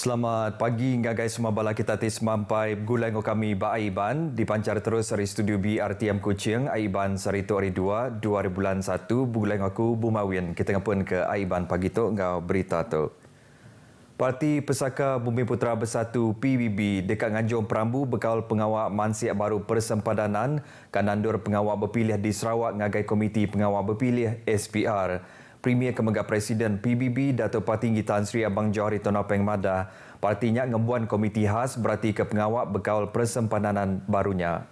Selamat pagi ngagai semua bala kita tis mampai gulai kami ba Aiban dipancar terus dari studio BRTM Kuching Aiban Sarito hari 2 bulan 1 gulai aku Bumawin kita ngapun ke Aiban pagi tu ngau berita tu. Parti Pesaka Bumi Putra Bersatu PBB dekat Nganjung Perambu bekal pengawal mansiak baru persempadanan kanandur pengawal berpilih di Sarawak ngagai Komiti Pengawal Berpilih SPR. Premier Kemegah Presiden PBB Dato' Patinggi Tan Sri Abang Johari Tonopeng Madah, partinya ngembuan komiti khas berarti ke pengawal bekal persempadanan barunya.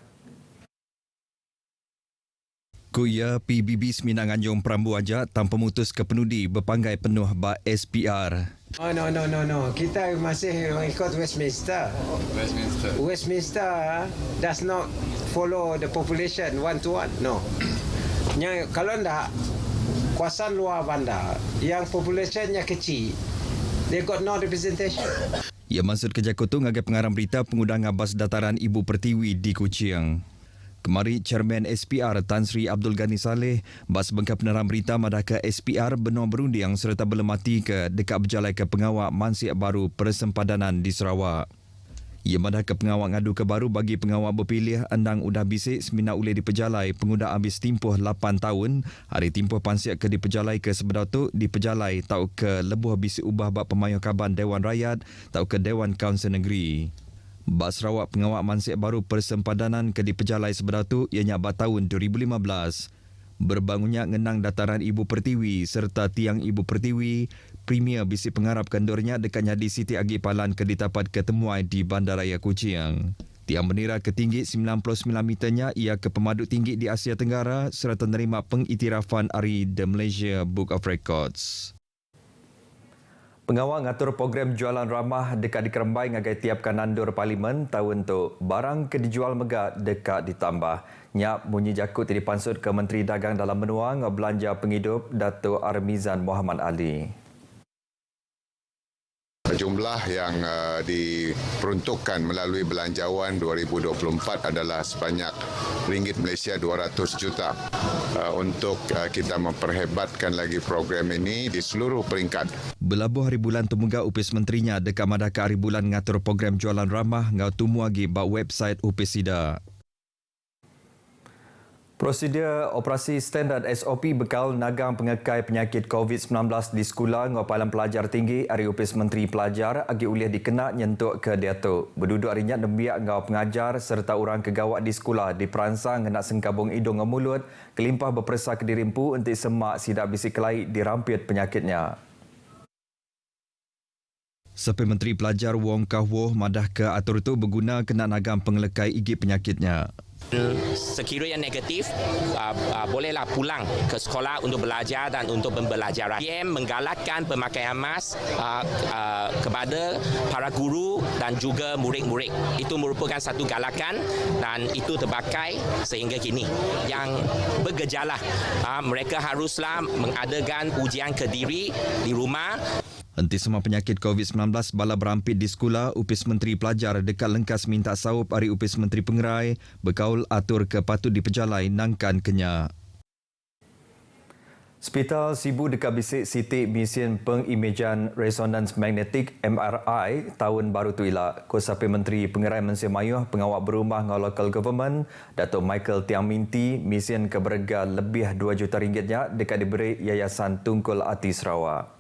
Kuya PBB Seminang Nganjung Perambu aja tanpa memutus ke penudi berpanggai penuh ba SPR. Oh, no. Kita masih mengikut Westminster. Westminster does not follow the population one to one. No. Kalau tidak, kawasan luar bandar yang populationnya kecil, they got no representation. Ia maksud kerja kutu ngagai pengarang berita pengundang bas dataran Ibu Pertiwi di Kuching. Kemari Chairman SPR Tan Sri Abdul Ghani Saleh bas bengkap peneram berita madah ke SPR benar berunding serta belum mati ke dekat berjalai ke pengawal mansiak baru persempadanan di Sarawak. Ia madah ke pengawal ngadu ke baru bagi pengawal berpilih endang udah bisik semina ulih di pejalai penguda habis timpuh 8 tahun hari timpuh pansiak ke di pejalai ke sebedau tu di pejalai tau ke lebuh bisik ubah bak pemayuh kaban Dewan Rakyat tau ke Dewan Kaunsil Negeri. Bak Sarawak pengawal mansiak baru persempadanan ke di pejalai sebedau tu ianya bak tahun 2015. Berbangunnya ngenang dataran Ibu Pertiwi serta tiang Ibu Pertiwi, Premier bisi pengharap kendornya dekatnya di Siti Agi Palan ke ditapat ketemuai di Bandaraya Kuching. Tiang bendera ketinggi 99 meternya ia ke pemaduk tinggi di Asia Tenggara serta menerima pengiktirafan dari The Malaysia Book of Records. Pengawal ngatur program jualan ramah dekat di Kerembai ngagai tiapkan nandur Parlimen tahun tu barang ke dijual megah dekat ditambah. Nyap bunyi jakut dipansut ke Menteri Dagang dalam menua belanja penghidup Dato' Armizan Muhammad Ali. Jumlah yang diperuntukkan melalui belanjawan 2024 adalah sebanyak ringgit Malaysia 200 juta untuk kita memperhebatkan lagi program ini di seluruh peringkat. Belabuh hari bulan temuga upis menterinya dekat madaka hari bulan ngatur program jualan ramah ngau tumu lagi bak website upis sida. Prosedur operasi standard SOP bekal nagang pengekai penyakit COVID-19 di sekolah ngapalan pelajar tinggi hari upis Menteri Pelajar agi ulih dikena nyentuk ke Datuk. Berduduk harinya nembiak ngau pengajar serta orang kegawat di sekolah diperansang nak sengkabung hidung dan mulut kelimpah berpersa ke dirimpu untuk semak sidak bisik kelai dirampit penyakitnya. Sampai Menteri Pelajar Wong Kah Woh madah ke atur itu berguna kena nagang pengelekai igit penyakitnya. Sekiranya negatif, bolehlah pulang ke sekolah untuk belajar dan untuk pembelajaran. PM menggalakkan pemakaian mask kepada para guru dan juga murid-murid. Itu merupakan satu galakan dan itu terpakai sehingga kini. Yang bergejala, mereka haruslah mengadakan ujian kediri di rumah. Henti semua penyakit COVID-19 bala berampit di sekolah, upis Menteri Pelajar dekat lengkas minta saup hari upis Menteri Pengerai berkaul atur ke patut dipejalai nangkan kenya. Hospital Sibu dekat bisik Siti Mesin Pengimejan Resonans Magnetik MRI tahun baru tu ilak. Kuasapi Menteri Pengerai Malaysia Mayuh pengawal berumah ngau local government Dato' Michael Tiang Minti mesin ke berharga lebih 2 juta ringgitnya dekat diberi Yayasan Tungkul Ati Sarawak.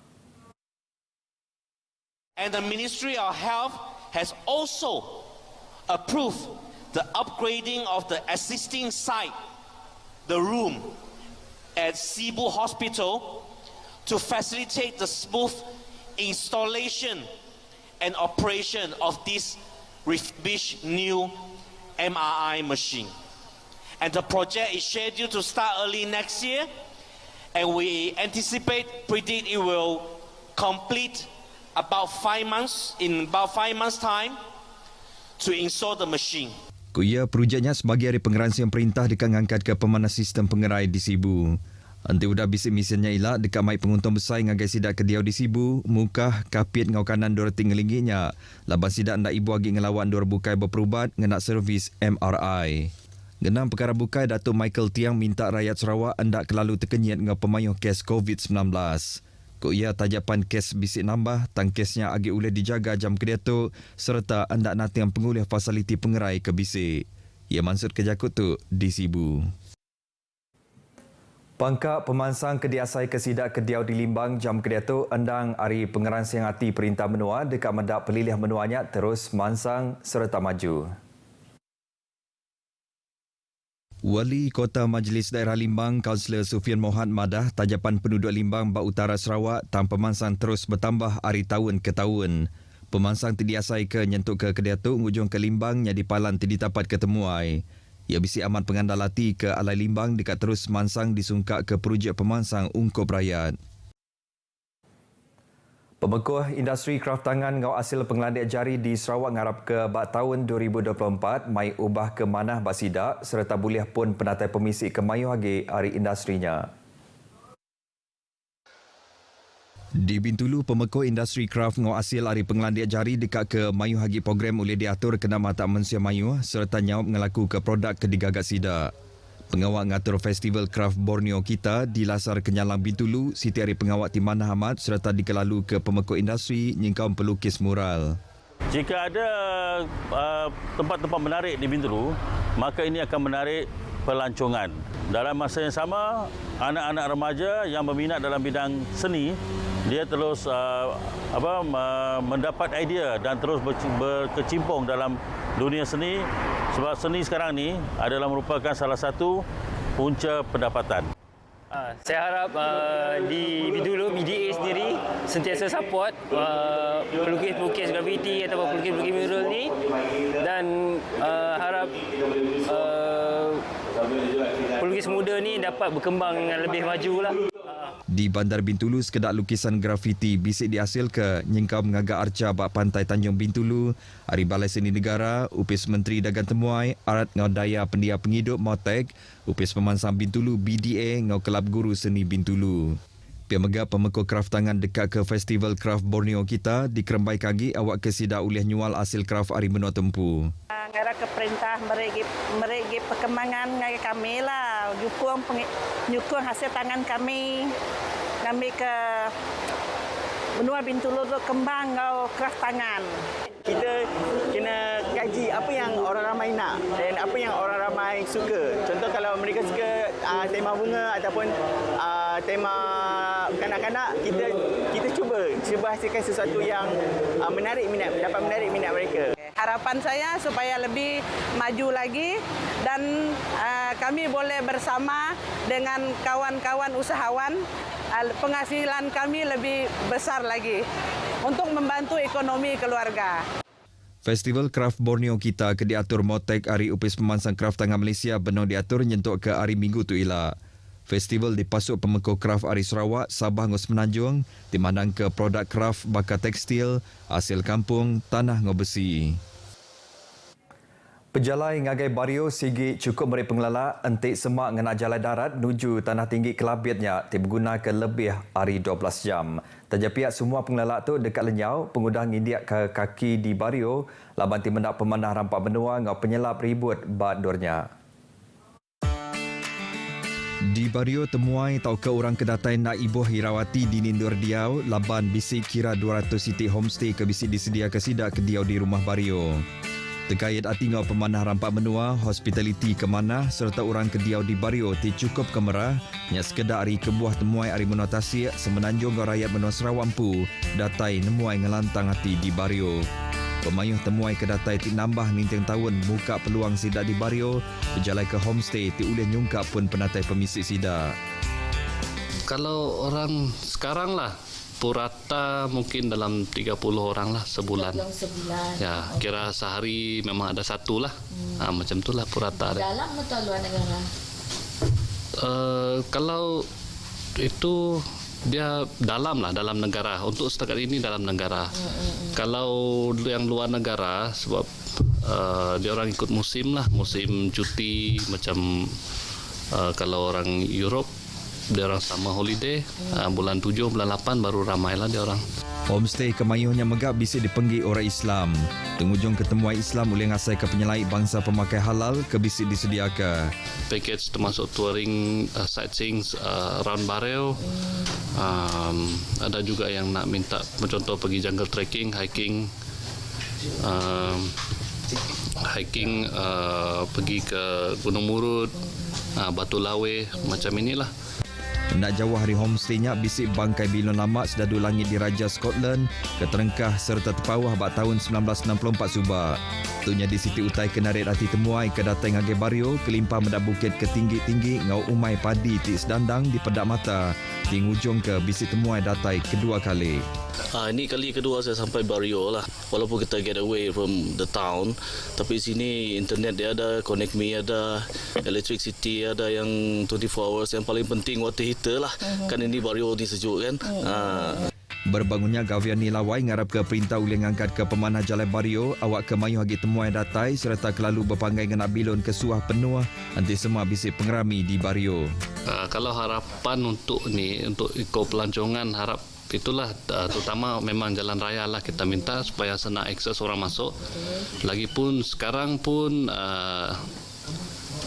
And the Ministry of Health has also approved the upgrading of the existing site, the room at Sibu Hospital to facilitate the smooth installation and operation of this refurbished new MRI machine. And the project is scheduled to start early next year, and we predict it will complete about 5 months, in about 5 months time to install the machine. Kuya projeknya sebagai hari pengeransian perintah dekat ngangkat ke pemanas sistem pengerai di Sibu. Nanti udah bisik misinya ilak dekat mai penguntung besar ngagai sidak ke diau di Sibu, mukah kapit ngau kanan dor tinggelinginya. Laban sidak ndak ibu agi ngelawan dor bukai berperubat ngenak servis MRI. Genang perkara bukai Dato' Michael Tiang minta rakyat Sarawak hendak kelalu terkenyit ngau pemayuh kes COVID-19. Ko ia tajapan kes bisik nambah, tangkesnya agi boleh dijaga jam kedatuk serta hendak nantiang pengulih fasiliti pengerai ke bisik. Ia maksud kejakut tu di Sibu. Pangkak pemansang kediasai kesidak kediau di Limbang jam kedatuk endang hari pengeran siang hati perintah menua dekat mendak pelilih menuanya terus mansang serta maju. Wali Kota Majlis Daerah Limbang, Kaunselor Sufian Mohad madah tajapan penduduk Limbang Bak Utara Sarawak tang pemansang terus bertambah hari tahun ke tahun. Pemansang terdiasai ke nyentuk ke kedatuk ngujung ke Limbang yang dipalan tidak dapat ketemuai. Ia bisi amat pengandalati ke alai Limbang dekat terus mansang disungkak ke projek pemansang ungkup rakyat. Pemekuh industri kraft tangan ngau hasil penglandik jari di Sarawak ngarap ke bak tahun 2024 mai ubah ke manah basidak serta boleh pun penatai pemisi ke mayu hagi hari industrinya. Di Bintulu, pemekuh industri kraft ngau hasil hari penglandik jari dekat ke mayu hagi program boleh diatur kena mata manusia mayu serta nyawab ngelaku ke produk ke digagat sidak. Pengawak ngatur Festival Kraft Borneo kita di Lasar Kenyalang Bintulu, Siti Ari Pengawak Timana Hamad serta dikelalu ke pemekuh industri nyingkau pelukis mural. Jika ada tempat-tempat menarik di Bintulu, maka ini akan menarik pelancongan. Dalam masa yang sama, anak-anak remaja yang berminat dalam bidang seni, dia terus mendapat idea dan terus berkecimpung dalam dunia seni, sebab seni sekarang ni adalah merupakan salah satu punca pendapatan. Saya harap di Bintulu BDA sendiri sentiasa support pelukis-pelukis grafiti atau pelukis-pelukis mural ni, dan harap pelukis muda ni dapat berkembang dengan lebih majulah. Di Bandar Bintulu, sekedar lukisan grafiti bisik dihasil ke nyingkau mengagak arca bak pantai Tanjung Bintulu, Hari Balai Seni Negara, Upis Menteri Dagang Temuai, Arat Ngau Daya Pendia Pengidup Mautek, Upis Pemansang Bintulu BDA Ngau Kelab Guru Seni Bintulu. Pihak megah pemekuh kraft tangan dekat ke Festival Kraft Borneo kita dikerembai kagi awak kesida ulih nyual hasil kraft hari menua tempu. Ngara ke perintah meregi perkembangan ngai kami lah, nyukung hasil tangan kami ke benua Bintulu kembang ngau kraft tangan. Kita kena kaji apa yang orang ramai nak dan apa yang orang ramai suka. Contoh kalau mereka suka tema bunga ataupun tema kanak-kanak, kita cuba hasilkan sesuatu yang menarik minat mereka. Harapan saya supaya lebih maju lagi dan kami boleh bersama dengan kawan-kawan usahawan, penghasilan kami lebih besar lagi untuk membantu ekonomi keluarga. Festival Kraft Borneo kita ke diatur Motek Hari Upis Pemansang Kraft Tangan Malaysia benar diatur nyentuk ke hari Minggu tu ila. Festival dipasuk pemekuh kraft Hari Sarawak, Sabah ngos Menanjung, dimandang ke produk kraft bakar tekstil, hasil kampung, tanah ngau besi. Pejalai ngagai Bario sigi cukup beri pengelala entik semak ngena jalan darat menuju tanah tinggi kelabitnya berguna ke lebih hari 12 jam. Terjapiak semua pengelala tu dekat lenyau, pengudah ngindiak ke kaki di Bario, laban tim mendak pemanah rampak benua ngau penyelap ribut bad durnya. Di Bario temuai tau ke orang kedatai nak ibu Hirawati di Nindur Diau, laban bisik kira 200 siti homestay ke bisik disedia ke sidak ke Diau di rumah Bario. Terkait atingau pemanah rampak menua, hospitality ke mana serta orang ke Diau di Bario ti cukup kemerah, nya sekedar hari kebuah temuai hari menua Tasik semenanjung ke rakyat menua Sarawak Ampu, datai nemuai ngelantang hati di Bario. Pemayuh temuai ke datai ti nambah nginting tahun buka peluang sidak di Bario, berjalan ke homestay ti ulih nyungkap pun penatai pemisik sidak. Kalau orang sekarang lah, purata mungkin dalam 30 orang lah sebulan. Ya, kira sehari memang ada satu lah. Macam itulah purata. Dalam atau luar negara? Kalau itu dia dalam lah, dalam negara. Untuk setakat ini dalam negara. Kalau yang luar negara, sebab dia orang ikut musim lah, musim cuti macam kalau orang Europe, dia orang sama holiday, bulan 7, bulan 8 baru ramai lah dia orang. Homestay kemayuhnya megap bisa dipenggi orang Islam. Penghujung ketemuan Islam oleh ngasai ke penyelai bangsa pemakai halal ke bisik disediakan. Package termasuk touring, sightseeing around Bario. Ada juga yang nak minta contoh pergi jungle trekking, hiking, pergi ke Gunung Murud, Batu Lawe, macam inilah. Nak jauh hari homestaynya bisik bangkai bilon lama sedadu langit diraja Scotland keterengkah serta terpawah bak tahun 1964 subak. Tunya di Siti Utai kenarit hati temuai ke datang ngage Bario kelimpah mendak bukit ketinggi-tinggi ngau umai padi ti sedandang di pedak mata. Ting hujung ke bisik temuai datai kedua kali. Ini kali kedua saya sampai Bario lah. Walaupun kita get away from the town, tapi sini internet dia ada, Connect Me ada, electricity ada yang 24 hours. Yang paling penting water heater lah. Kan ini Bario ni sejuk kan. Berbangunnya Gavian Nilawai ngarap ke perintah ulih ngangkat ke pemanah Jalan Bario awak ke mayuh hagi temuai datai serta kelalu berpanggai ngena bilon ke suah penuh anti semua bisik pengerami di Bario. Kalau harapan untuk ikut pelancongan harap itulah terutama memang jalan raya lah kita minta supaya senang akses orang masuk. Lagipun sekarang pun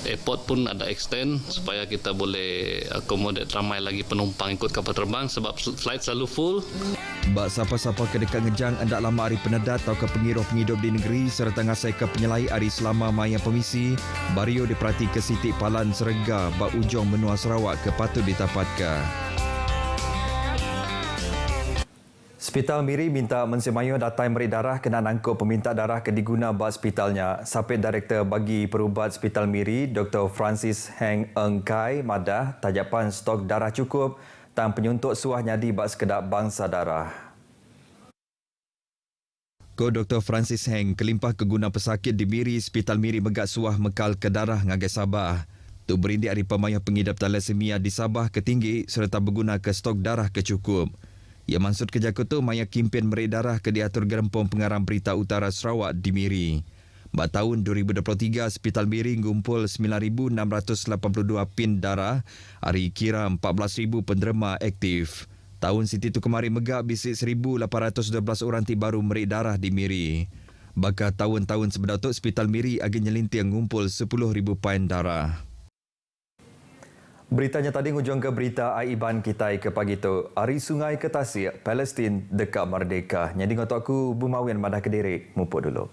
airport pun ada extend supaya kita boleh accommodate ramai lagi penumpang ikut kapal terbang sebab flight selalu full. Bak siapa-siapa ke dekat ngejang hendak lama hari penedat atau ke pengiruh-pengidup di negeri serta ngasai ke penyelai hari selama maya pemisi, Bario diperhati ke Siti Palan Serega bak ujung benua Sarawak ke patut ditapatkan. Hospital Miri minta mensemayuh datai meri darah kena nangkut peminta darah ke diguna bak hospitalnya. Sapit Direktur Bagi Perubat Hospital Miri, Dr. Francis Heng Eng Kai madah tajapan stok darah cukup dan penyuntuk suah nyadi bak sekedar bangsa darah. Ko Dr. Francis Heng kelimpah keguna pesakit di Miri, Hospital Miri megak suah mekal ke darah ngagai Sabah. Tu berindik hari pemayuh pengidap thalassemia di Sabah ketinggi serta berguna ke stok darah kecukup. Ia maksud kerja kutu maya kimpin meri darah ke diatur Gerempong Pengarang Berita Utara Sarawak di Miri. Bak tahun 2023, Hospital Miri ngumpul 9,682 pin darah, hari kira 14,000 penderma aktif. Tahun Siti tu kemari megak bisik 1,812 orang ti baru meri darah di Miri. Bakal tahun-tahun sebedatuk Hospital Miri agi nyelintir ngumpul 10,000 pin darah. Beritanya tadi hujung ke berita Aiban kita ke pagi tu. Hari Sungai ke Tasik, Palestin dekat merdeka. Jadi ngotok aku Bumawian madah ke diri. Mupuk dulu.